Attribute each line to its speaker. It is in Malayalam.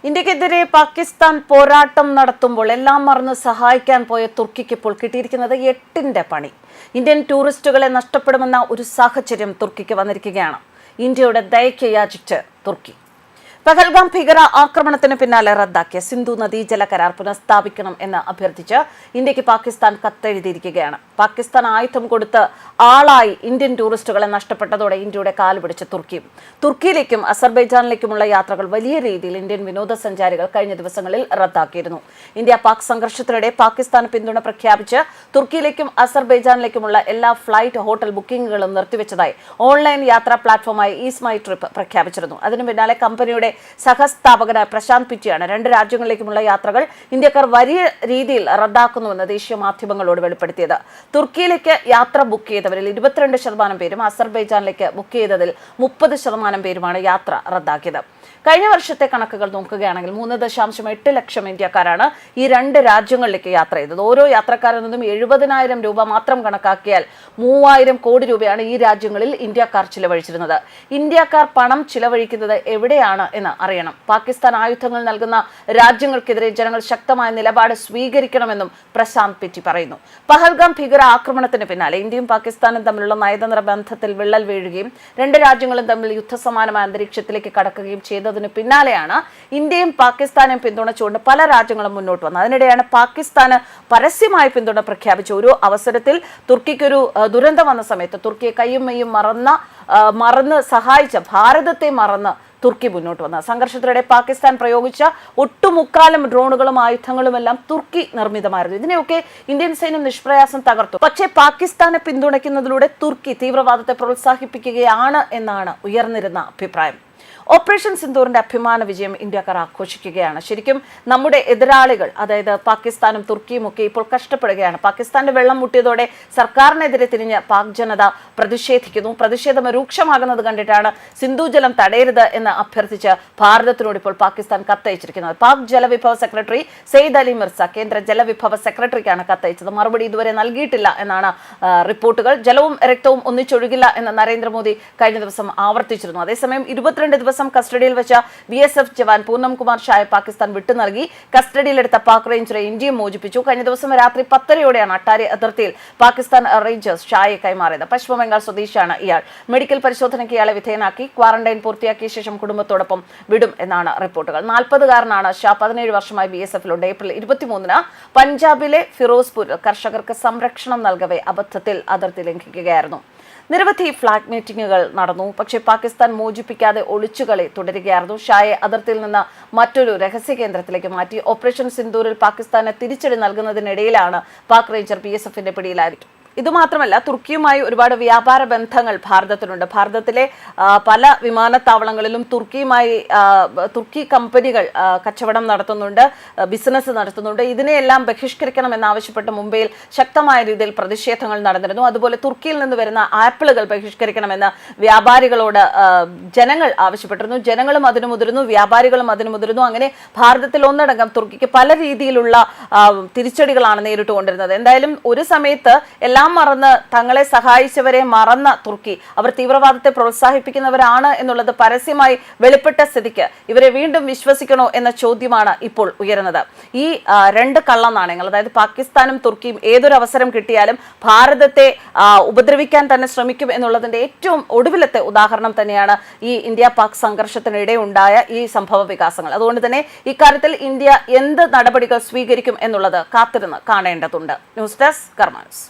Speaker 1: ഇന്ത്യക്കെതിരെ പാകിസ്ഥാൻ പോരാട്ടം നടത്തുമ്പോൾ എല്ലാം മറന്ന് സഹായിക്കാൻ പോയ തുർക്കിക്ക് ഇപ്പോൾ കിട്ടിയിരിക്കുന്നത് 8ന്റെ പണി. ഇന്ത്യൻ ടൂറിസ്റ്റുകളെ നഷ്ടപ്പെടുമെന്ന ഒരു സാഹചര്യം തുർക്കിക്ക് വന്നിരിക്കുകയാണ്. ഇന്ത്യയുടെ ദയയ്ക്ക് യാചിച്ച് തുർക്കി പഹൽഗാം ഭീകര ആക്രമണത്തിന് പിന്നാലെ റദ്ദാക്കിയ സിന്ധു നദീജല കരാർ പുനഃസ്ഥാപിക്കണം എന്ന് അഭ്യർത്ഥിച്ച് ഇന്ത്യക്ക് പാകിസ്ഥാൻ കത്തെഴുതിയിരിക്കുകയാണ്. പാകിസ്ഥാൻ ആയുധം കൊടുത്ത് ആളായി ഇന്ത്യൻ ടൂറിസ്റ്റുകളെ നഷ്ടപ്പെട്ടതോടെ ഇന്ത്യയുടെ കാലുപിടിച്ച് തുർക്കിയിലേക്കും അസർബൈജാനിലേക്കുമുള്ള യാത്രകൾ വലിയ രീതിയിൽ ഇന്ത്യൻ വിനോദസഞ്ചാരികൾ കഴിഞ്ഞ ദിവസങ്ങളിൽ റദ്ദാക്കിയിരുന്നു. ഇന്ത്യ പാക് സംഘർഷത്തിനിടെ പാകിസ്ഥാൻ പിന്തുണ പ്രഖ്യാപിച്ച് തുർക്കിയിലേക്കും അസർബൈജാനിലേക്കുമുള്ള എല്ലാ ഫ്ലൈറ്റ് ഹോട്ടൽ ബുക്കിംഗുകളും നിർത്തിവെച്ചതായി ഓൺലൈൻ യാത്രാ പ്ലാറ്റ്ഫോമായ ഈസ് മൈ ട്രിപ്പ് പ്രഖ്യാപിച്ചിരുന്നു. അതിനു പിന്നാലെ കമ്പനിയുടെ സഹസ്ഥാപകനായ പ്രശാന്ത് പിറ്റിയാണ് 2 രാജ്യങ്ങളിലേക്കുമുള്ള യാത്രകൾ ഇന്ത്യക്കാർ വലിയ രീതിയിൽ റദ്ദാക്കുന്നുവെന്ന് ദേശീയ മാധ്യമങ്ങളോട് വെളിപ്പെടുത്തിയത്. തുർക്കിയിലേക്ക് യാത്ര ബുക്ക് ചെയ്തവരിൽ 22% പേരും അസർബൈജാനിലേക്ക് ബുക്ക് ചെയ്തതിൽ 30% പേരുമാണ് യാത്ര റദ്ദാക്കിയത്. കഴിഞ്ഞ വർഷത്തെ കണക്കുകൾ നോക്കുകയാണെങ്കിൽ 3.8 ലക്ഷം ഇന്ത്യക്കാരാണ് ഈ 2 രാജ്യങ്ങളിലേക്ക് യാത്ര ചെയ്തത്. ഓരോ യാത്രക്കാരിൽ നിന്നും 70,000 രൂപ മാത്രം കണക്കാക്കിയാൽ 3,000 കോടി രൂപയാണ് ഈ രാജ്യങ്ങളിൽ ഇന്ത്യക്കാർ ചിലവഴിച്ചിരുന്നത്. ഇന്ത്യക്കാർ പണം ചിലവഴിക്കുന്നത് എവിടെയാണ് എന്ന് അറിയണം. പാകിസ്ഥാൻ ആയുധങ്ങൾ നൽകുന്ന രാജ്യങ്ങൾക്കെതിരെ ജനങ്ങൾ ശക്തമായ നിലപാട് സ്വീകരിക്കണമെന്നും പ്രശാന്ത് പിറ്റി പറയുന്നു. പഹൽഗാം ഭീകര ആക്രമണത്തിന് പിന്നാലെ ഇന്ത്യയും പാകിസ്ഥാനും തമ്മിലുള്ള നയതന്ത്ര ബന്ധത്തിൽ വിള്ളൽ വീഴുകയും 2 രാജ്യങ്ങളും തമ്മിൽ യുദ്ധസമാനമായ അന്തരീക്ഷത്തിലേക്ക് കടക്കുകയും ചെയ്തതിന് പിന്നാലെയാണ് ഇന്ത്യയും പാകിസ്ഥാനും പിന്തുണച്ചുകൊണ്ട് പല രാജ്യങ്ങളും മുന്നോട്ട് വന്നത്. അതിനിടെയാണ് പാകിസ്ഥാന് പരസ്യമായി പിന്തുണ പ്രഖ്യാപിച്ച ഒരു അവസരത്തിൽ തുർക്കിക്കൊരു ദുരന്തം വന്ന സമയത്ത് തുർക്കിയെ കയ്യും മെയ്യും മറന്ന് സഹായിച്ച ഭാരതത്തെ മറന്ന് തുർക്കി മുന്നോട്ട് വന്ന സംഘർഷത്തിനിടെ പാകിസ്ഥാൻ പ്രയോഗിച്ച ഒട്ടുമുക്കാലും ഡ്രോണുകളും ആയുധങ്ങളുമെല്ലാം തുർക്കി നിർമ്മിതമായിരുന്നു. ഇതിനെയൊക്കെ ഇന്ത്യൻ സൈന്യം നിഷ്പ്രയാസം തകർത്തു. പക്ഷേ പാകിസ്ഥാനെ പിന്തുണയ്ക്കുന്നതിലൂടെ തുർക്കി തീവ്രവാദത്തെ പ്രോത്സാഹിപ്പിക്കുകയാണ് എന്നാണ് ഉയർന്നിരുന്ന അഭിപ്രായം. ഓപ്പറേഷൻ സിന്ദൂറിന്റെ അഭിമാന വിജയം ഇന്ത്യക്കാർ ആഘോഷിക്കുകയാണ്. ശരിക്കും നമ്മുടെ എതിരാളികൾ, അതായത് പാകിസ്ഥാനും തുർക്കിയും ഒക്കെ ഇപ്പോൾ കഷ്ടപ്പെടുകയാണ്. പാകിസ്ഥാന്റെ വെള്ളം മുട്ടിയതോടെ സർക്കാരിനെതിരെ തിരിഞ്ഞ് പാക് ജനത പ്രതിഷേധിക്കുന്നു. പ്രതിഷേധം രൂക്ഷമാകുന്നത് കണ്ടിട്ടാണ് സിന്ധു ജലം തടയരുത് എന്ന് അഭ്യർത്ഥിച്ച് ഭാരതത്തിനോട് ഇപ്പോൾ പാകിസ്ഥാൻ കത്തയച്ചിരിക്കുന്നത്. പാക് ജലവിഭവ സെക്രട്ടറി സെയ്ദ് അലി മിർസ കേന്ദ്ര ജലവിഭവ സെക്രട്ടറിക്കാണ് കത്തയച്ചത്. മറുപടി ഇതുവരെ നൽകിയിട്ടില്ല എന്നാണ് റിപ്പോർട്ടുകൾ. ജലവും രക്തവും ഒന്നിച്ചൊഴുകില്ല എന്ന് നരേന്ദ്രമോദി കഴിഞ്ഞ ദിവസം ആവർത്തിച്ചിരുന്നു. അതേസമയം 22 ദിവസം കസ്റ്റഡിയിൽ വെച്ച BSF ജവാൻ പൂനം കുമാർ ഷായെ പാകിസ്ഥാൻ വിട്ടു നൽകി. കസ്റ്റഡിയിലെടുത്ത പാക് റേഞ്ചറെ ഇന്ത്യയും മോചിപ്പിച്ചു. കഴിഞ്ഞ ദിവസം രാത്രി 10:30യോടെയാണ് അട്ടാരി അതിർത്തിയിൽ പാകിസ്ഥാൻ റേഞ്ചേഴ്സ് ഷായെ കൈമാറിയത്. പശ്ചിമ ബംഗാൾ സ്വദേശിയാണ് ഇയാൾ. മെഡിക്കൽ പരിശോധനയ്ക്ക് ഇയാളെ വിധേയനാക്കി ക്വാറന്റൈൻ പൂർത്തിയാക്കിയ ശേഷം കുടുംബത്തോടൊപ്പം വിടും എന്നാണ് റിപ്പോർട്ടുകൾ. 40-കാരനാണ് ഷാ. 17 വർഷമായി BSFലുണ്ട്. ഏപ്രിൽ 23-ന് പഞ്ചാബിലെ ഫിറോസ്പൂരിൽ കർഷകർക്ക് സംരക്ഷണം നൽകവേ അബദ്ധത്തിൽ അതിർത്തി ലംഘിക്കുകയായിരുന്നു. നിരവധി ഫ്ലാഗ് മീറ്റിംഗുകൾ നടന്നു. പക്ഷേ പാകിസ്ഥാൻ മോചിപ്പിക്കാതെ ഒളിച്ചുകളി തുടരുകയായിരുന്നു. ഷായെ അതിർത്തിയിൽ നിന്ന് മറ്റൊരു രഹസ്യ കേന്ദ്രത്തിലേക്ക് മാറ്റി. ഓപ്പറേഷൻ സിന്ദൂരിൽ പാകിസ്ഥാന് തിരിച്ചടി നൽകുന്നതിനിടയിലാണ് പാക് റേഞ്ചർ BSFന്റെ പിടിയിലായിരിക്കും. ഇതുമാത്രമല്ല, തുർക്കിയുമായി ഒരുപാട് വ്യാപാര ബന്ധങ്ങൾ ഭാരതത്തിനുണ്ട്. ഭാരതത്തിലെ പല വിമാനത്താവളങ്ങളിലും തുർക്കി കമ്പനികൾ കച്ചവടം നടത്തുന്നുണ്ട്, ബിസിനസ് നടത്തുന്നുണ്ട്. ഇതിനെയെല്ലാം ബഹിഷ്കരിക്കണമെന്നാവശ്യപ്പെട്ട് മുംബൈയിൽ ശക്തമായ രീതിയിൽ പ്രതിഷേധങ്ങൾ നടന്നിരുന്നു. അതുപോലെ തുർക്കിയിൽ നിന്ന് വരുന്ന ആപ്പിളുകൾ ബഹിഷ്കരിക്കണമെന്ന് വ്യാപാരികളോട് ജനങ്ങൾ ആവശ്യപ്പെട്ടിരുന്നു. ജനങ്ങളും അതിനു മുതിരുന്നു, വ്യാപാരികളും അതിനു മുതിരുന്നു. അങ്ങനെ ഭാരതത്തിൽ ഒന്നടങ്കം തുർക്കിക്ക് പല രീതിയിലുള്ള തിരിച്ചടികളാണ് നേരിട്ടുകൊണ്ടിരുന്നത്. എന്തായാലും ഒരു സമയത്ത് എല്ലാം മറന്ന് തങ്ങളെ സഹായിച്ചവരെ മറന്ന തുർക്കി അവർ തീവ്രവാദത്തെ പ്രോത്സാഹിപ്പിക്കുന്നവരാണ് എന്നുള്ളത് പരസ്യമായി വെളിപ്പെട്ട സ്ഥിതിക്ക് ഇവരെ വീണ്ടും വിശ്വസിക്കണോ എന്ന ചോദ്യമാണ് ഇപ്പോൾ ഉയരുന്നത്. ഈ 2 കള്ളനാണയങ്ങൾ, അതായത് പാകിസ്ഥാനും തുർക്കിയും ഏതൊരു അവസരം കിട്ടിയാലും ഭാരതത്തെ ഉപദ്രവിക്കാൻ തന്നെ ശ്രമിക്കും എന്നുള്ളതിന്റെ ഏറ്റവും ഒടുവിലത്തെ ഉദാഹരണം തന്നെയാണ് ഈ ഇന്ത്യ പാക് സംഘർഷത്തിനിടെ ഉണ്ടായ ഈ സംഭവ വികാസങ്ങൾ. അതുകൊണ്ട് തന്നെ ഇക്കാര്യത്തിൽ ഇന്ത്യ എന്ത് നടപടികൾ സ്വീകരിക്കും എന്നുള്ളത് കാത്തിരുന്ന് കാണേണ്ടതുണ്ട്. ന്യൂസ് ഡെസ്ക് കർമ്മ ന്യൂസ്.